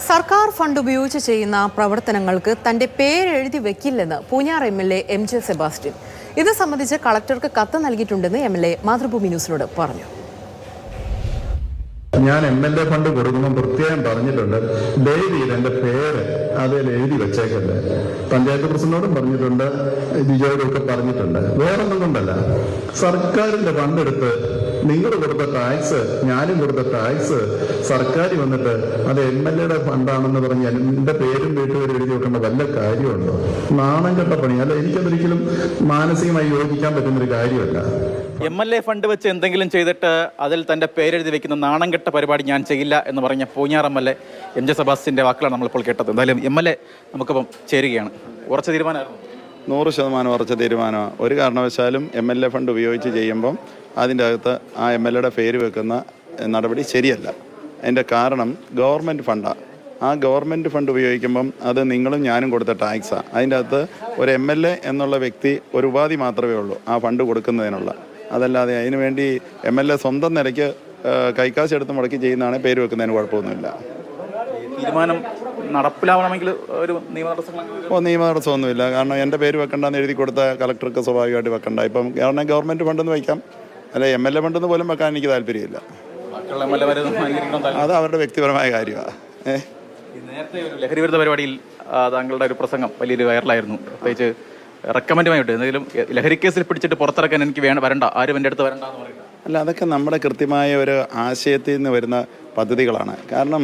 സർക്കാർ ഫണ്ട് ഉപയോഗിച്ച് ചെയ്യുന്ന പ്രവർത്തനങ്ങൾക്ക് തന്റെ പേരെഴുതി വെക്കില്ലെന്ന് പൂഞ്ഞാർ MLA MJ സെബാസ്റ്റ്യൻ. ഇത് സംബന്ധിച്ച് കളക്ടർക്ക് കത്ത് നൽകിയിട്ടുണ്ടെന്ന് MLA മാതൃഭൂമി ന്യൂസിനോട് പറഞ്ഞു. ഞാൻ MLA ഫണ്ട് കൊടുക്കുമ്പോൾ പ്രത്യേകം പറഞ്ഞിട്ടുണ്ട്, ദയവീത് എന്റെ പേര് അതിൽ എഴുതി വെച്ചേക്കല്ലേ. പഞ്ചായത്ത് പ്രസിഡന്റിനോടും പറഞ്ഞിട്ടുണ്ട്, ബിജോയോടും ഒക്കെ പറഞ്ഞിട്ടുണ്ട്. വേറൊന്നും കൊണ്ടല്ല, സർക്കാരിന്റെ ഫണ്ട് എടുത്ത് നിങ്ങൾ കൊടുത്ത ടാക്സ്, ഞാനും കൊടുത്ത ടാക്സ് സർക്കാർ വന്നിട്ട് അത് MLA ഫണ്ടാണെന്ന് പറഞ്ഞ് എന്റെ പേരും വീട്ടുപേരും എഴുതി വെക്കേണ്ട വല്ല കാര്യമുണ്ടോ? നാണം കെട്ട പണി. അല്ല, എനിക്കതൊരിക്കലും മാനസികമായി യോജിക്കാൻ പറ്റുന്നൊരു കാര്യമല്ല. MLA ഫണ്ട് വെച്ച് എന്തെങ്കിലും ചെയ്തിട്ട് അതിൽ തന്റെ പേരെഴുതി വെക്കുന്ന നാണം കെട്ട പരിപാടി ഞാൻ ചെയ്യില്ല എന്ന് പറഞ്ഞ പൂഞ്ഞാർ MLA MJ സെബാസ്റ്റ്യന്റെ വാക്കുകളാണ് നമ്മളിപ്പോൾ കേട്ടത്. എന്തായാലും MLA നമുക്കിപ്പം ചേരുകയാണ്. ഉറച്ച തീരുമാനമായിരുന്നു? 100% ഉറച്ച തീരുമാനമാണ്. ഒരു കാരണവശാലും MLA ഫണ്ട് ഉപയോഗിച്ച് ചെയ്യുമ്പം അതിൻ്റെ അകത്ത് ആ MLAയുടെ പേര് വെക്കുന്ന നടപടി ശരിയല്ല. അതിൻ്റെ കാരണം ഗവൺമെൻറ് ഫണ്ടാണ്. ആ ഗവൺമെൻറ് ഫണ്ട് ഉപയോഗിക്കുമ്പം അത് നിങ്ങളും ഞാനും കൊടുത്ത ടാക്സാണ്. അതിൻ്റെ അകത്ത് ഒരു MLA എന്നുള്ള വ്യക്തി ഒരു ഉപാധി മാത്രമേ ഉള്ളൂ ആ ഫണ്ട് കൊടുക്കുന്നതിനുള്ള. അതല്ലാതെ അതിനു വേണ്ടി MLA സ്വന്തം നിലയ്ക്ക് കൈക്കാശ് എടുത്ത് മുടക്കി ചെയ്യുന്നതാണ് പേര് വെക്കുന്നതിന് കുഴപ്പമൊന്നുമില്ല. തീരുമാനം നടപ്പിലാവണമെങ്കിൽ ഒരു നിയമ തടസ്സമൊന്നുമില്ല. കാരണം എൻ്റെ പേര് വെക്കണ്ടെന്ന് എഴുതി കൊടുത്ത കളക്ടർക്ക് സ്വാഭാവികമായിട്ട് വെക്കണ്ട. ഇപ്പം കാരണം ഗവൺമെൻറ് ഫണ്ടെന്ന് വയ്ക്കാം, അല്ലെ MLA ഫണ്ടെന്ന് പോലും വെക്കാൻ എനിക്ക് താല്പര്യമില്ല. അത് അവരുടെ വ്യക്തിപരമായ കാര്യമാണ്. നേരത്തെ ഒരു ലഹരി വിരുദ്ധ പരിപാടിയിൽ താങ്കളുടെ ഒരു പ്രസംഗം വലിയൊരു വൈറലായിരുന്നു. പ്രത്യേകിച്ച് റെക്കമെൻഡുമായിട്ട് എന്തെങ്കിലും ലഹരി കേസിൽ പിടിച്ചിട്ട് പുറത്തിറക്കാൻ എനിക്ക് വരണ്ട, ആരും എൻ്റെ അടുത്ത് വരണ്ട എന്ന് പറയുന്നത്. അല്ല, അതൊക്കെ നമ്മുടെ കൃത്യമായ ഒരു ആശയത്തിൽ നിന്ന് വരുന്ന പദ്ധതികളാണ്. കാരണം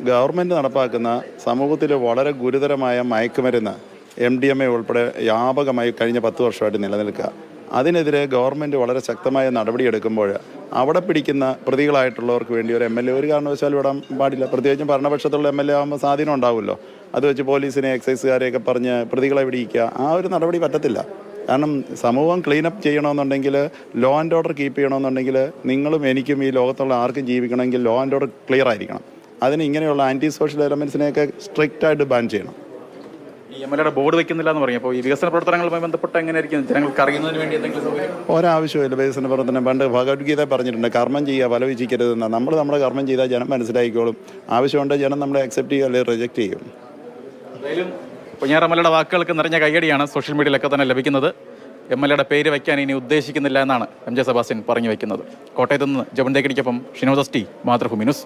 ഗവൺമെൻറ് നടപ്പാക്കുന്ന സമൂഹത്തിൽ വളരെ ഗുരുതരമായ മയക്കുമരുന്ന് MDMA ഉൾപ്പെടെ വ്യാപകമായി കഴിഞ്ഞ 10 വർഷമായിട്ട് നിലനിൽക്കുക. അതിനെതിരെ ഗവൺമെൻറ് വളരെ ശക്തമായ നടപടിയെടുക്കുമ്പോൾ അവിടെ പിടിക്കുന്ന പ്രതികളായിട്ടുള്ളവർക്ക് വേണ്ടി ഒരു MLA ഒരു കാരണവശാലും വിടാൻ പാടില്ല. പ്രത്യേകിച്ചും ഭരണപക്ഷത്തുള്ള MLA ആകുമ്പോൾ സ്വാധീനം ഉണ്ടാവുമല്ലോ. അത് വെച്ച് പോലീസിനെ, എക്സൈസുകാരെയൊക്കെ പറഞ്ഞ് പ്രതികളെ പിടിക്കുക, ആ ഒരു നടപടി പറ്റത്തില്ല. കാരണം സമൂഹം ക്ലീനപ്പ് ചെയ്യണമെന്നുണ്ടെങ്കിൽ, ലോ ആൻഡ് ഓർഡർ കീപ്പ് ചെയ്യണമെന്നുണ്ടെങ്കിൽ നിങ്ങളും എനിക്കും ഈ ലോകത്തുള്ള ആർക്കും ജീവിക്കണമെങ്കിൽ ലോ ആൻഡ് ഓർഡർ ക്ലിയർ ആയിരിക്കണം. അതിന് ഇങ്ങനെയുള്ള ആൻറ്റി സോഷ്യൽ എലമെൻസിനെയൊക്കെ സ്ട്രിക്റ്റായിട്ട് ബാൻ ചെയ്യണം. ഈ MLAയുടെ ബോർഡ് വെക്കുന്നില്ല എന്ന് പറഞ്ഞു. അപ്പോൾ ഈ വികസന പ്രവർത്തനങ്ങളുമായി ബന്ധപ്പെട്ട് എങ്ങനെയായിരിക്കും ജനങ്ങൾക്ക് അറിയുന്നതിന് വേണ്ടി എന്തെങ്കിലും ഒരാവശ്യമില്ല. വികസന പ്രവർത്തനം പണ്ട് ഭഗവത്ഗീത പറഞ്ഞിട്ടുണ്ട്, കർമ്മം ചെയ്യുക ഫലം ഇച്ഛിക്കരുതെന്ന്. നമ്മൾ നമ്മുടെ കർമ്മം ചെയ്താൽ ജനം മനസ്സിലാക്കിക്കോളും. ആവശ്യമുണ്ട് ജനം നമ്മളെ അക്സെപ്റ്റ് ചെയ്യുക അല്ലെങ്കിൽ റിജക്റ്റ് ചെയ്യും. എന്തായാലും പൂഞ്ഞാർ MLAയുടെ വാക്കുകൾക്ക് നിറഞ്ഞ കയ്യടിയാണ് സോഷ്യൽ മീഡിയയിലൊക്കെ തന്നെ ലഭിക്കുന്നത്. MLAയുടെ പേര് വയ്ക്കാൻ ഇനി ഉദ്ദേശിക്കുന്നില്ല എന്നാണ് MJ സെബാസ്റ്റ്യൻ പറഞ്ഞു വയ്ക്കുന്നത്. കോട്ടയത്ത് നിന്ന് ജബൻ തേക്കടിക്കൊപ്പം ഷിനോദ് ST, മാതൃഭൂമി ന്യൂസ്.